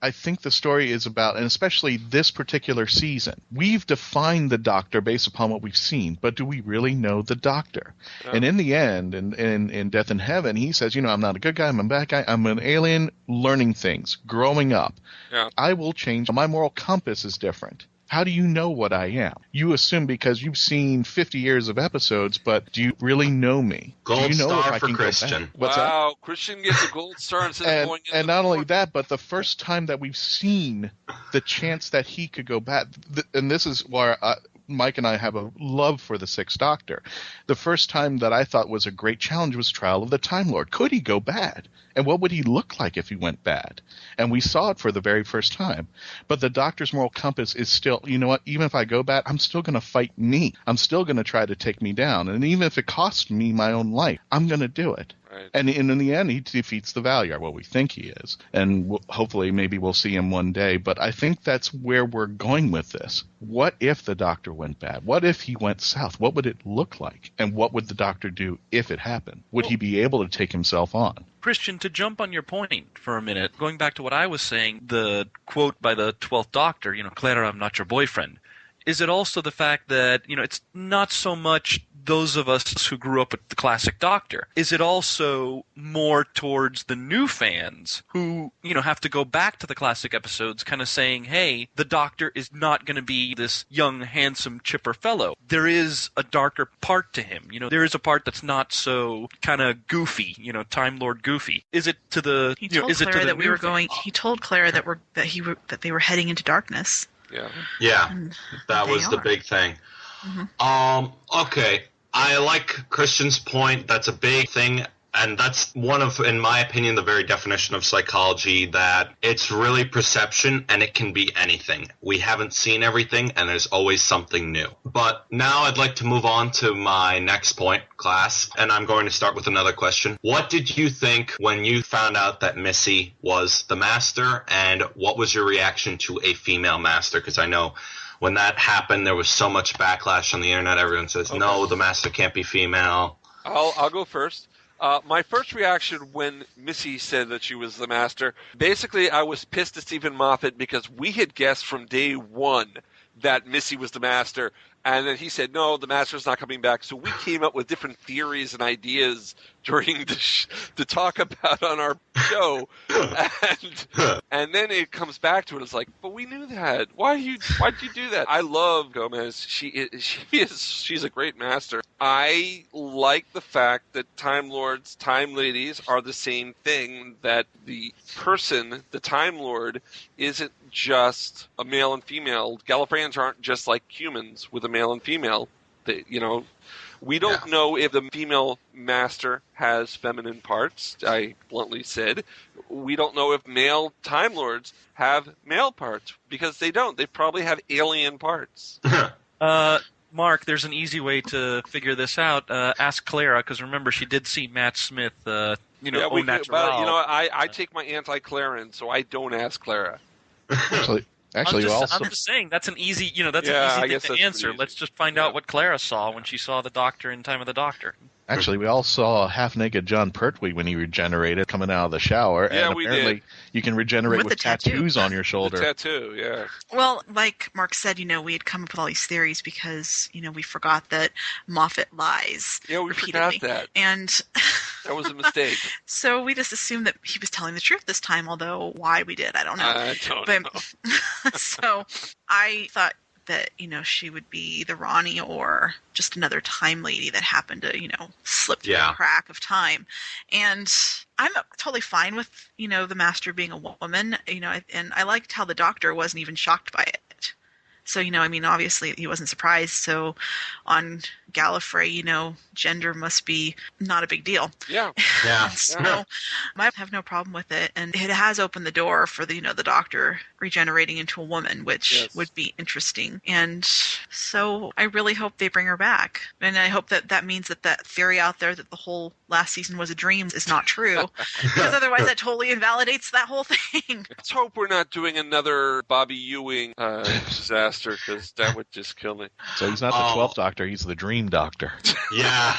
I think the story is about, and especially this particular season, we've defined the Doctor based upon what we've seen, but do we really know the Doctor? Yeah. And in the end, in Death in Heaven, he says, I'm not a good guy, I'm a bad guy, I'm an alien learning things, growing up.
Yeah.
I will change. My moral compass is different. How do you know what I am? You assume because you've seen 50 years of episodes, but do you really know me?
Gold
do you know
star
if
for
I can
Christian.
What's
wow,
that?
Christian gets a gold star instead of going in.
And not only that, but the first time that we've seen the chance that he could go bad, and this is where Mike and I have a love for the Sixth Doctor. The first time that I thought was a great challenge was Trial of the Time Lord. Could he go bad? And what would he look like if he went bad? And we saw it for the very first time. But the Doctor's moral compass is still, you know what, even if I go bad, I'm still going to fight me. I'm still going to try to take me down. And even if it costs me my own life, I'm going to do it.
Right.
And in the end, he defeats the Valyar. Well, we think he is. And hopefully maybe we'll see him one day. But I think that's where we're going with this. What if the Doctor went bad? What if he went south? What would it look like? And what would the Doctor do if it happened? Would he be able to take himself on?
Christian, to jump on your point for a minute, going back to what I was saying, the quote by the 12th Doctor, Clara, I'm not your boyfriend. Is it also the fact that, it's not so much those of us who grew up with the classic Doctor? Is it also more towards the new fans who, have to go back to the classic episodes kind of saying, hey, the Doctor is not going to be this young, handsome, chipper fellow. There is a darker part to him. There is a part that's not so kind of goofy, Time Lord goofy. Is it to the...
He told Clara that we were going... He told Clara that they were heading into darkness.
Yeah, that was the big thing.
Mm-hmm.
Okay, I like Christian's point. That's a big thing, and that's one of, in my opinion, the very definition of psychology, that it's really perception, and it can be anything. We haven't seen everything, and there's always something new. But now I'd like to move on to my next point, class, and I'm going to start with another question. What did you think when you found out that Missy was the Master, and what was your reaction to a female Master? Because I know when that happened, there was so much backlash on the internet. Everyone says, no, the Master can't be female.
I'll go first. My first reaction when Missy said that she was the Master, basically I was pissed at Stephen Moffat because we had guessed from day one that Missy was the Master, and then he said, no, the Master's not coming back. So we came up with different theories and ideas during to talk about on our show, and then it comes back to it. It's like, but we knew that. Why'd you do that? I love Gomez. She's a great Master. I like the fact that Time Lords, Time Ladies are the same thing. That the person, the Time Lord, isn't just a male and female. Gallifreyans aren't just like humans with a male and female. We don't know if the female Master has feminine parts, I bluntly said. We don't know if male Time Lords have male parts, because they don't. They probably have alien parts.
Mark, there's an easy way to figure this out. Ask Clara, because remember, she did see Matt Smith, au natural.
But, I take my anti-Clarin, so I don't ask Clara.
Actually,
I'm just saying that's an easy, an easy thing to answer. Let's just find out what Clara saw when she saw the Doctor in Time of the Doctor.
Actually, we all saw half-naked John Pertwee when he regenerated coming out of the shower.
Yeah,
and
we
apparently
did.
You can regenerate with tattoos on your shoulder.
The tattoo, yeah.
Well, like Mark said, we had come up with all these theories because, we forgot that Moffat lies.
Yeah, we
repeatedly.
forgot that.
And
that was a mistake.
So we just assumed that he was telling the truth this time, although why we did, I don't know.
I don't know.
So I thought that, she would be the Ronnie or just another time lady that happened to, slip through the crack of time. And I'm totally fine with, the Master being a woman, and I liked how the Doctor wasn't even shocked by it. So, obviously he wasn't surprised. So on Gallifrey, gender must be not a big deal.
Yeah.
So I have no problem with it. And it has opened the door for the Doctor regenerating into a woman, which would be interesting. And so I really hope they bring her back. And I hope that means that theory out there that the whole last season was a dream is not true. Because otherwise that totally invalidates that whole thing.
Let's hope we're not doing another Bobby Ewing disaster, because that would just kill me.
So he's not the 12th Doctor, he's the Dream Doctor.
Yeah.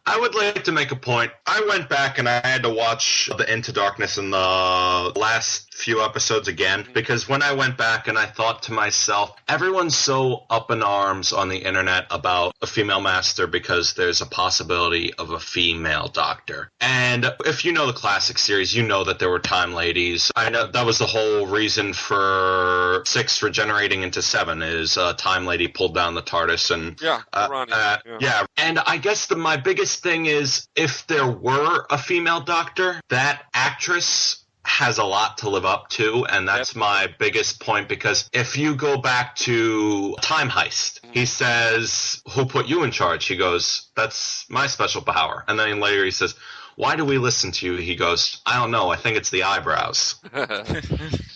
I would like to make a point. I went back and I had to watch the Into Darkness in the last few episodes again, because when I went back and I thought to myself, everyone's so up in arms on the internet about a female master because there's a possibility of a female doctor. And if you know the classic series, you know that there were time ladies. I know that was the whole reason for 6 regenerating into 7 is a time lady pulled down the TARDIS and yeah. And I guess my biggest thing is if there were a female doctor, that actress has a lot to live up to, and that's my biggest point, because if you go back to Time Heist, he says, who put you in charge? He goes, that's my special power. And then later he says, why do we listen to you? He goes, I don't know. I think it's the eyebrows.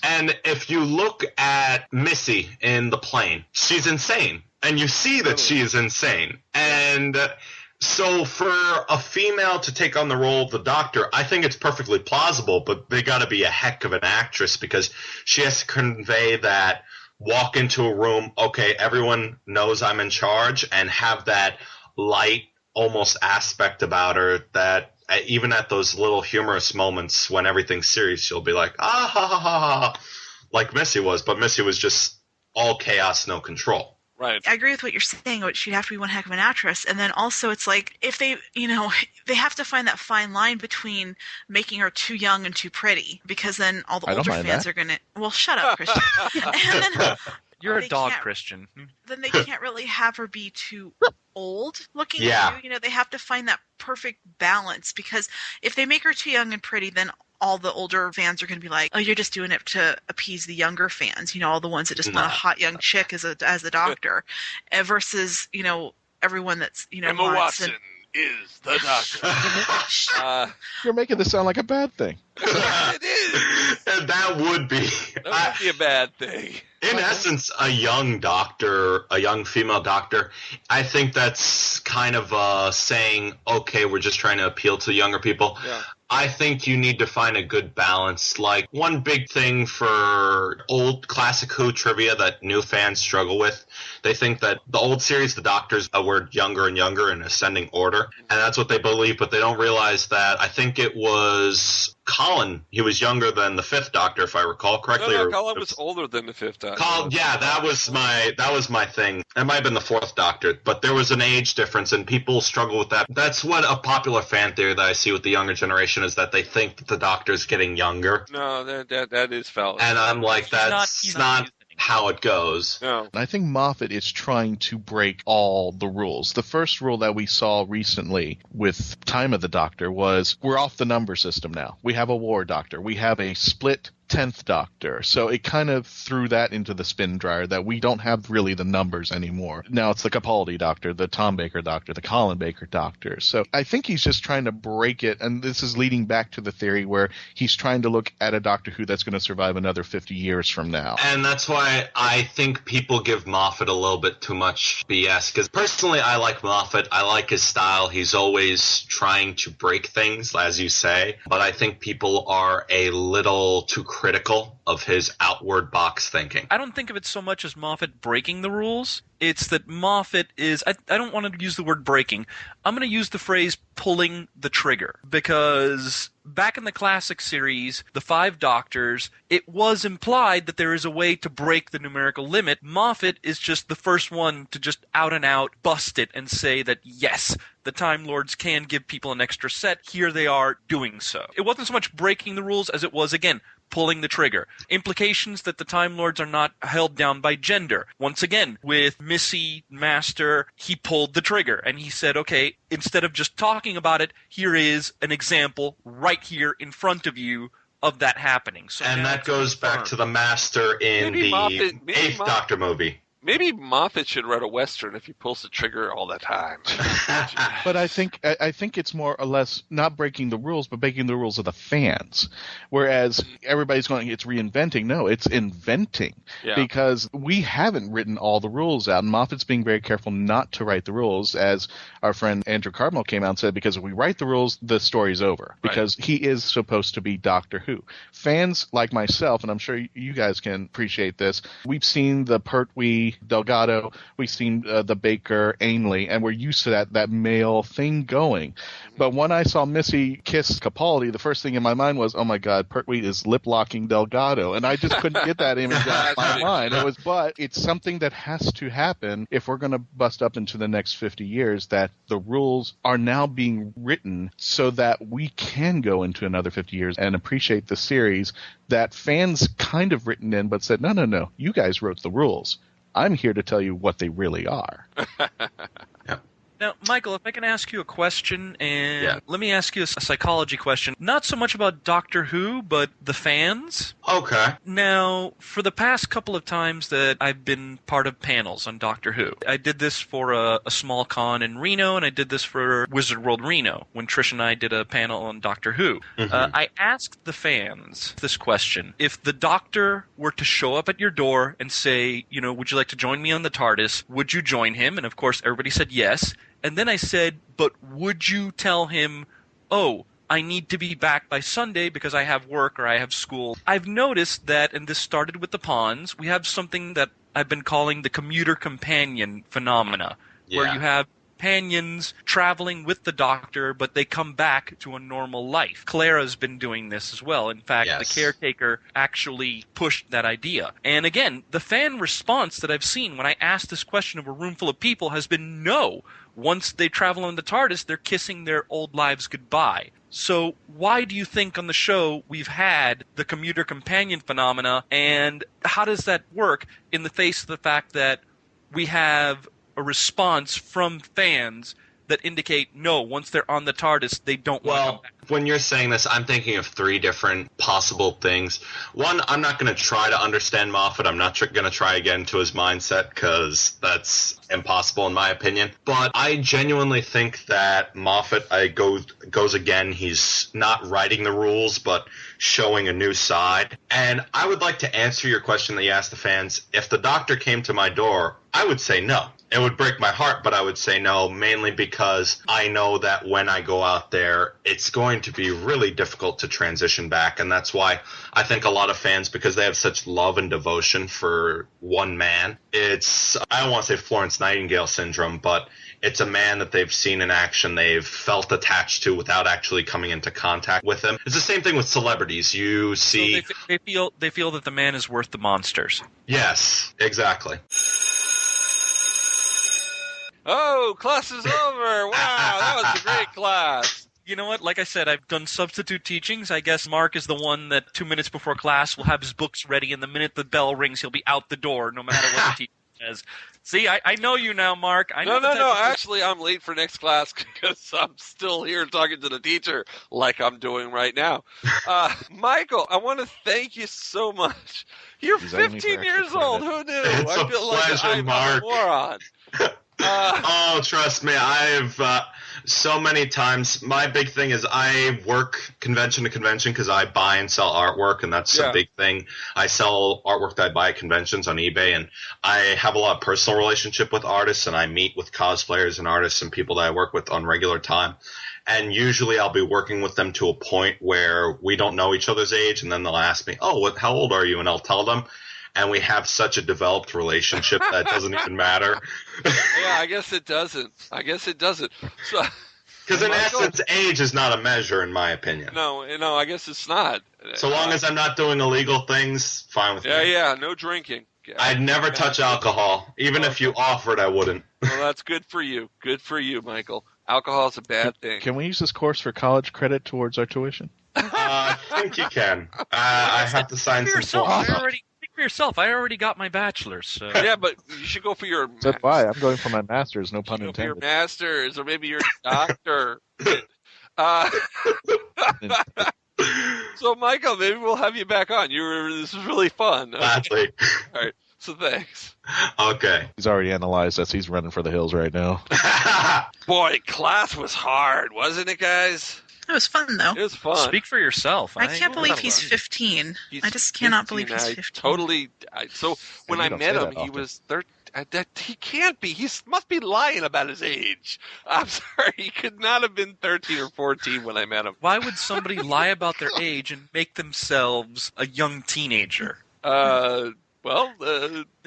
And if you look at Missy in the plane, she's insane. And you see that she is insane. And so for a female to take on the role of the doctor, I think it's perfectly plausible, but they got to be a heck of an actress because she has to convey that, walk into a room, okay, everyone knows I'm in charge, and have that light, almost aspect about her that even at those little humorous moments when everything's serious, she'll be like, ah, ha, ha, ha, ha, like Missy was, but Missy was just all chaos, no control.
Right. I agree with what you're saying. She'd have to be one heck of an actress. And then also it's like if they, they have to find that fine line between making her too young and too pretty, because then all the older fans are going to, well, shut up, Christian. And then
you're a dog, Christian.
Then they can't really have her be too old looking.
Yeah.
They have to find that perfect balance, because if they make her too young and pretty, then all the older fans are going to be like, oh, you're just doing it to appease the younger fans, all the ones that just want a hot young chick as a doctor, versus, everyone that's,
Emma Watson is the doctor.
You're making this sound like a bad thing.
It is.
And that would be
a bad thing.
In essence, a young doctor, a young female doctor, I think that's kind of saying, okay, we're just trying to appeal to younger people.
Yeah.
I think you need to find a good balance. Like, one big thing for old classic Who trivia that new fans struggle with, they think that the old series, the doctors were younger and younger in ascending order, and that's what they believe, but they don't realize that I think it was Colin, he was younger than the 5th Doctor, if I recall correctly.
No, Colin was older than the 5th Doctor.
That was my thing. It might have been the 4th Doctor, but there was an age difference, and people struggle with that. That's what a popular fan theory that I see with the younger generation is, that they think that the Doctor's getting younger.
No, that is fallacious.
And I'm like, that's not how it goes.
No.
I think Moffat is trying to break all the rules. The first rule that we saw recently with Time of the Doctor was, we're off the number system now. We have a war doctor. We have a split 10th Doctor. So it kind of threw that into the spin dryer, that we don't have really the numbers anymore. Now it's the Capaldi Doctor, the Tom Baker Doctor, the Colin Baker Doctor. So I think he's just trying to break it, and this is leading back to the theory where he's trying to look at a Doctor Who that's going to survive another 50 years from now.
And that's why I think people give Moffat a little bit too much BS, because personally I like Moffat. I like his style. He's always trying to break things, as you say, but I think people are a little too critical of his outward box thinking.
I don't think of it so much as Moffat breaking the rules. It's that Moffat is, I don't want to use the word breaking. I'm going to use the phrase pulling the trigger, because back in the classic series, the 5 Doctors, it was implied that there is a way to break the numerical limit. Moffat is just the first one to just out and out bust it and say that, yes, the Time Lords can give people an extra set. Here they are doing so. It wasn't so much breaking the rules as it was, again, pulling the trigger. Implications that the Time Lords are not held down by gender. Once again, with Missy Master, he pulled the trigger and he said, okay, instead of just talking about it, here is an example right here in front of you of that happening. So
and that goes back to the Master in the 8th Doctor movie.
Maybe Moffat should write a Western if he pulls the trigger all the time.
But I think it's more or less not breaking the rules, but breaking the rules of the fans. Whereas everybody's going, it's reinventing. No, it's inventing. Yeah. Because we haven't written all the rules out. And Moffat's being very careful not to write the rules, as our friend Andrew Cardinal came out and said, because if we write the rules, the story's over. Because he is supposed to be Doctor Who. Fans like myself, and I'm sure you guys can appreciate this, we've seen the Pertwee Capaldi, Delgado, we've seen the Baker, Ainley, and we're used to that male thing going. But when I saw Missy kiss Capaldi, the first thing in my mind was, oh my God, Pertwee is lip-locking Delgado. And I just couldn't get that image out of my mind. But it's something that has to happen if we're going to bust up into the next 50 years, that the rules are now being written so that we can go into another 50 years and appreciate the series that fans kind of written in but said, no, you guys wrote the rules. I'm here to tell you what they really are.
Now, Michael, if I can ask you a question, and let me ask you a psychology question. Not so much about Doctor Who, but the fans.
Okay.
Now, for the past couple of times that I've been part of panels on Doctor Who, I did this for a small con in Reno, and I did this for Wizard World Reno, when Trish and I did a panel on Doctor Who.
Mm-hmm.
I asked the fans this question. If the Doctor were to show up at your door and say, would you like to join me on the TARDIS, would you join him? And of course, everybody said yes. And then I said, but would you tell him, oh, I need to be back by Sunday because I have work or I have school? I've noticed that, and this started with the Pawns, we have something that I've been calling the commuter companion phenomena, where you have companions traveling with the Doctor, but they come back to a normal life. Clara's been doing this as well. In fact, the caretaker actually pushed that idea. And again, the fan response that I've seen when I asked this question of a room full of people has been no. Once they travel on the TARDIS, they're kissing their old lives goodbye. So why do you think on the show we've had the commuter companion phenomena, and how does that work in the face of the fact that we have a response from fans that indicate, no, once they're on the TARDIS, they don't want to come back?
When you're saying this, I'm thinking of three different possible things. One, I'm not going to try to understand Moffat. I'm not going to try again to his mindset because that's impossible in my opinion. But I genuinely think that Moffat goes again. He's not writing the rules, but showing a new side. And I would like to answer your question that you asked the fans. If the Doctor came to my door, I would say no. It would break my heart, but I would say no, mainly because I know that when I go out there, it's going to be really difficult to transition back. And that's why I think a lot of fans, because they have such love and devotion for one man, it's, I don't want to say Florence Nightingale syndrome, but it's a man that they've seen in action, they've felt attached to without actually coming into contact with him. It's the same thing with celebrities. You see...
So they feel that the man is worth the monsters.
Yes, exactly.
Oh, class is over. Wow, that was a great class.
You know what? Like I said, I've done substitute teachings. I guess Mark is the one that 2 minutes before class will have his books ready, and the minute the bell rings, he'll be out the door, no matter what the teacher says. See, I know you now, Mark. I know
No. Actually, I'm late for next class because I'm still here talking to the teacher like I'm doing right now. Michael, I want to thank you so much. You're 15 years old. Who knew?
It's
I feel like I'm a moron.
Oh, trust me, I've so many times. My big thing is I work convention to convention because I buy and sell artwork, and that's a big thing. I sell artwork that I buy at conventions on eBay, and I have a lot of personal relationship with artists, and I meet with cosplayers and artists and people that I work with on regular time. And usually I'll be working with them to a point where we don't know each other's age, and then they'll ask me, oh, how old are you? And I'll tell them. And we have such a developed relationship that doesn't even matter.
Yeah, I guess it doesn't. So,
because in essence, age is not a measure, in my opinion.
No, I guess it's not.
So long as I'm not doing illegal things, fine with me.
Yeah, no drinking.
I'd never touch alcohol. Even if you offered, I wouldn't.
Well, that's good for you. Good for you, Michael. Alcohol is a bad thing.
Can we use this course for college credit towards our tuition?
I think you can. I have to sign some forms.
For yourself, I already got my bachelor's. So.
Yeah, but you should go for your.
That's why I'm going for my master's. No pun intended.
For your master's, or maybe your doctor. So, Michael, maybe we'll have you back on. This was really fun.
Gladly.
All right. So thanks.
Okay.
He's already analyzed us. He's running for the hills right now.
Boy, class was hard, wasn't it, guys?
It was fun, though.
It was fun.
Speak for yourself.
I can't believe he's 15. I just cannot believe he's 15.
Totally. So when I met him, he was 13. He can't be. He must be lying about his age. I'm sorry. He could not have been 13 or 14 when I met him.
Why would somebody lie about their age and make themselves a young teenager?
Well,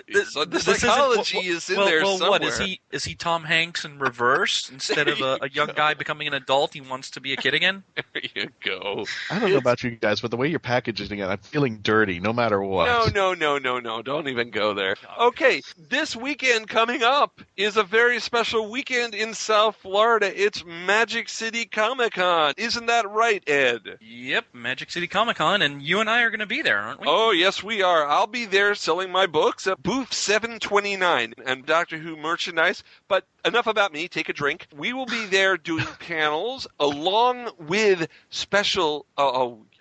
The psychology is in there somewhere.
What is he Tom Hanks in reverse? Instead of a young guy becoming an adult, he wants to be a kid again?
There you go.
I don't know about you guys, but the way you're packaging it, I'm feeling dirty no matter what.
No. Don't even go there. Okay, this weekend coming up is a very special weekend in South Florida. It's Magic City Comic-Con. Isn't that right, Ed?
Yep, Magic City Comic-Con, and you and I are going to be there, aren't we?
Oh, yes, we are. I'll be there selling my books at booth 729 and Doctor Who merchandise. But enough about me. Take a drink. We will be there doing panels along with special...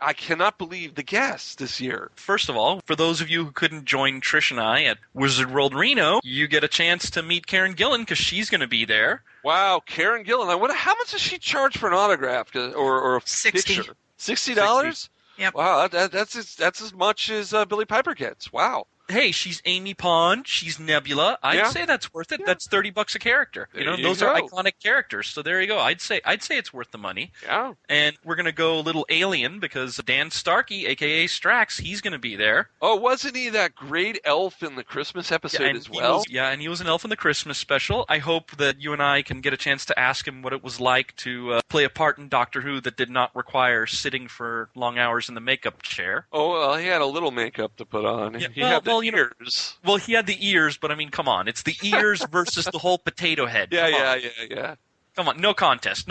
I cannot believe the guests this year.
First of all, for those of you who couldn't join Trish and I at Wizard World Reno, you get a chance to meet Karen Gillan because she's going to be there.
Wow, Karen Gillan. I wonder how much does she charge for an autograph or a picture? $60?
Yep.
Wow, that's as much as Billy Piper gets. Wow.
Hey, she's Amy Pond. She's Nebula. I'd say that's worth it. Yeah. That's $30 a character. Those are iconic characters. So there you go. I'd say it's worth the money.
Yeah.
And we're gonna go a little alien because Dan Starkey, aka Strax, he's gonna be there.
Oh, wasn't he that great elf in the Christmas episode as well?
And he was an elf in the Christmas special. I hope that you and I can get a chance to ask him what it was like to play a part in Doctor Who that did not require sitting for long hours in the makeup chair.
Oh, well, he had a little makeup to put on.
Yeah,
he had the ears.
Well, he had the ears, but I mean, come on. It's the ears versus the whole potato head.
Yeah.
Come on, no contest,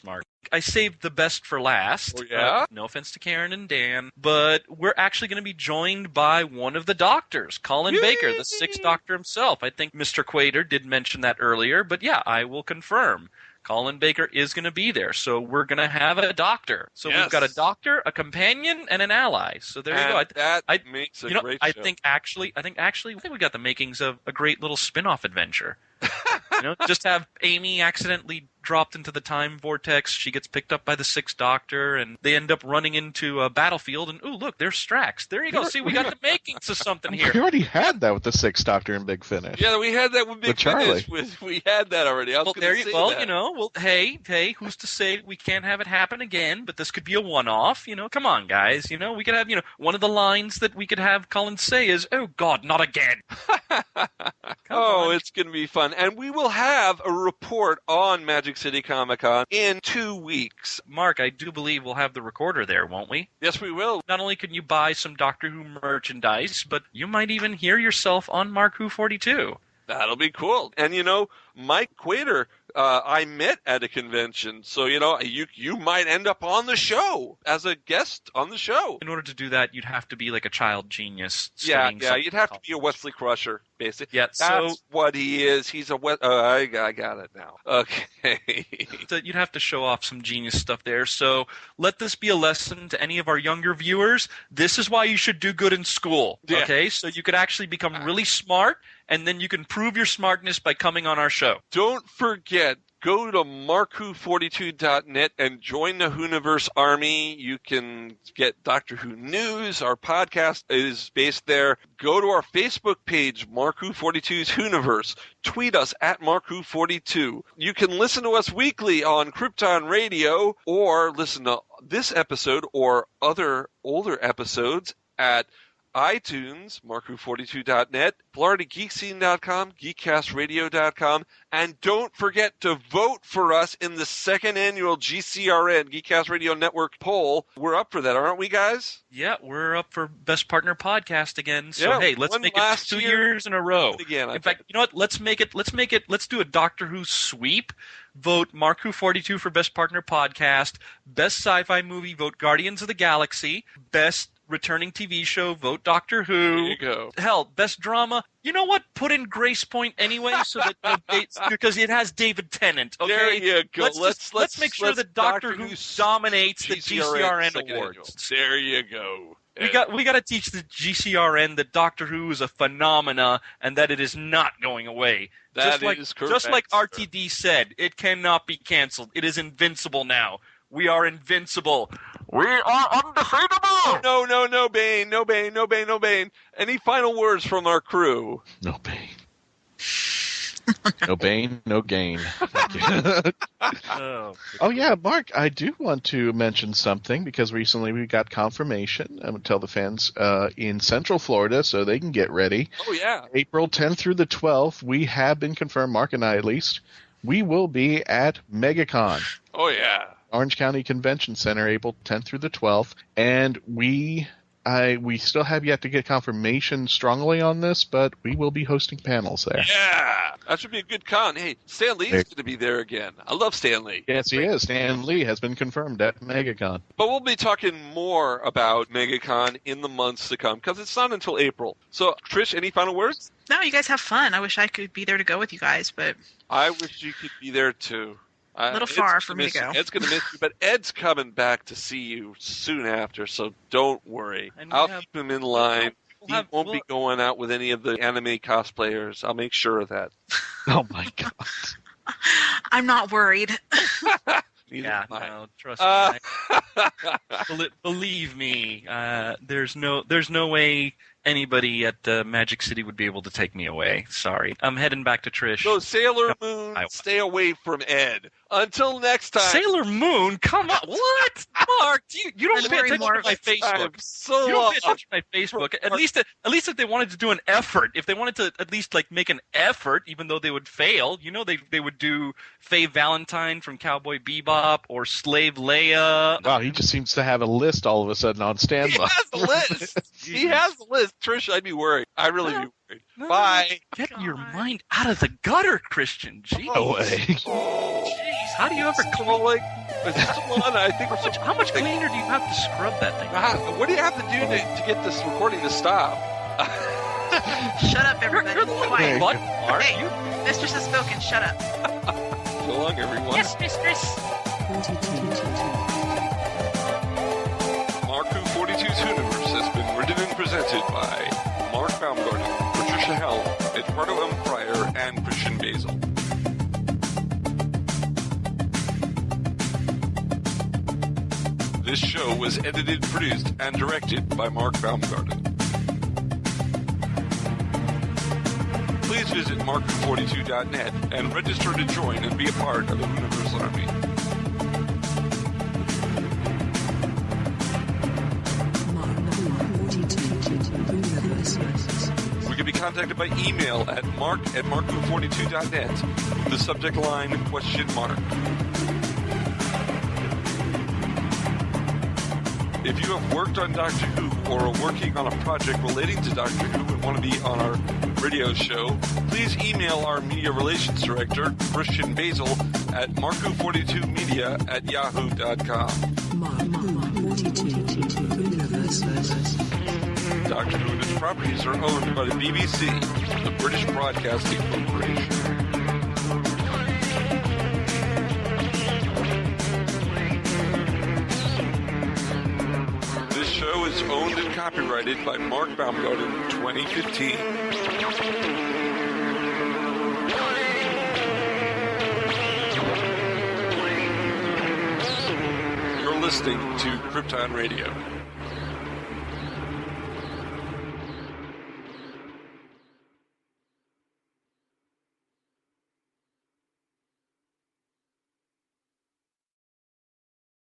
Mark. I saved the best for last.
Oh, yeah?
No offense to Karen and Dan, but we're actually going to be joined by one of the doctors, Colin Baker, the Sixth Doctor himself. I think Mr. Quaider did mention that earlier, but yeah, I will confirm. Colin Baker is going to be there, so we're going to have a doctor. So we've got a doctor, a companion, and an ally. So there you go.
That makes a great show.
I think we got the makings of a great little spin-off adventure. Just have Amy accidentally dropped into the time vortex. She gets picked up by the Sixth Doctor, and they end up running into a battlefield. And ooh, look, there's Strax. There you go. See, we got the makings of something here.
We already had that with the Sixth Doctor in Big Finish.
Yeah, we had that with Big Finish. We had that already. Hey,
who's to say we can't have it happen again? But this could be a one-off. Come on, guys. We could have one of the lines that we could have Colin say is, "Oh God, not again."
It's going to be fun, and we will have a report on Magic City Comic-Con in 2 weeks.
Mark, I do believe we'll have the recorder there, won't we?
Yes, we will.
Not only can you buy some Doctor Who merchandise, but you might even hear yourself on Mark Who 42.
That'll be cool. And Mike Quaider, I met at a convention, so you might end up on the show as a guest on the show.
In order to do that, you'd have to be like a child genius.
Yeah, you'd have to be a Wesley Crusher, basically.
Yeah,
that's what he is. He's a I got it now. Okay.
So you'd have to show off some genius stuff there. So let this be a lesson to any of our younger viewers. This is why you should do good in school. Yeah. Okay, so you could actually become really smart, and then you can prove your smartness by coming on our show.
Don't forget, go to markwho42.net and join the Whoniverse Army. You can get Doctor Who news. Our podcast is based there. Go to our Facebook page, Mark Who 42's Whoniverse. Tweet us at Mark Who 42. You can listen to us weekly on Krypton Radio, or listen to this episode or other older episodes at iTunes, markwho42.net, florida-geek-scene.com, geekcast-radio.com, and don't forget to vote for us in the second annual GCRN, Geekcast-Radio-network poll. We're up for that, aren't we, guys?
Yeah, we're up for Best Partner Podcast again. So hey, let's make it 2 years in a row.
Again,
in fact, you know what? Let's do a Doctor Who sweep. Vote Mark Who 42 for Best Partner Podcast. Best Sci-Fi Movie, vote Guardians of the Galaxy. Best Returning TV Show, vote Doctor Who.
There you go.
Hell, Best Drama. You know what? Put in Grace Point anyway, so that because it has David Tennant. Okay,
there you go.
Let's make sure that Doctor Who dominates the GCRN awards.
There you go.
We got to teach the GCRN that Doctor Who is a phenomena and that it is not going away.
That is correct.
Just like RTD said, it cannot be canceled. It is invincible now. We are invincible.
We are undefeatable.
No, Bane. No, Bane. Any final words from our crew?
No, Bane. No pain, no gain. Oh, yeah, Mark, I do want to mention something because recently we got confirmation. I'm going to tell the fans in Central Florida so they can get ready.
Oh, yeah.
April 10th through the 12th, we have been confirmed, Mark and I at least, we will be at MegaCon.
Oh, yeah.
Orange County Convention Center, April 10th through the 12th. And we still have yet to get confirmation strongly on this, but we will be hosting panels there.
Yeah, that should be a good con. Hey, Stan Lee's going to be there again. I love Stan Lee.
Yes, he is. Stan Lee has been confirmed at MegaCon.
But we'll be talking more about MegaCon in the months to come, because it's not until April. So, Trish, any final words?
No, you guys have fun. I wish I could be there to go with you guys, but...
I wish you could be there, too.
A little far for me to go.
Ed's going to miss you, but Ed's coming back to see you soon after, so don't worry. I'll keep him in line. He won't be going out with any of the anime cosplayers. I'll make sure of that.
Oh, my God.
I'm not worried.
Yeah, no, trust me. Believe me, there's no way anybody at Magic City would be able to take me away. Sorry. I'm heading back to Trish.
So Sailor Moon, stay away from Ed. Until next time.
Sailor Moon? Come on. What? Mark, you don't pay attention to my Facebook. You don't pay attention to my Facebook. At least if they wanted to do an effort, if they wanted to at least make an effort, even though they would fail, they would do Faye Valentine from Cowboy Bebop or Slave Leia.
Wow, he just seems to have a list all of a sudden on standby.
He has a list. He has a list. Trish, I'd be worried. I'd really be worried. No, Bye.
Get your mind out of the gutter, Christian. Jeez.
No way.
Jeez, how do you ever clean? How much cleaner do you have to scrub that thing?
What do you have to do to get this recording to stop?
Shut up, everybody.
You're the
Quiet.
What, Mark?
Hey, mistress has spoken. Shut up.
So long, everyone.
Yes, mistress.
Mark 42's Universe has been written and presented by Mark Baumgarten, Patricia Hell, Eduardo-m-Freyre, and Christian-basel. This show was edited, produced, and directed by Mark Baumgarten. Please visit mark42.net and register to join and be a part of the Universe Army. We can be contacted by email at mark@mark42.net with the subject line $?. If you have worked on Doctor Who or are working on a project relating to Doctor Who and want to be on our radio show, please email our media relations director, Christian-basel, at marku42media@yahoo.com. Doctor Who and its properties are owned by the BBC, the British Broadcasting Corporation. This show is owned and copyrighted by Mark Baumgarten, 2015. You're listening to Krypton Radio.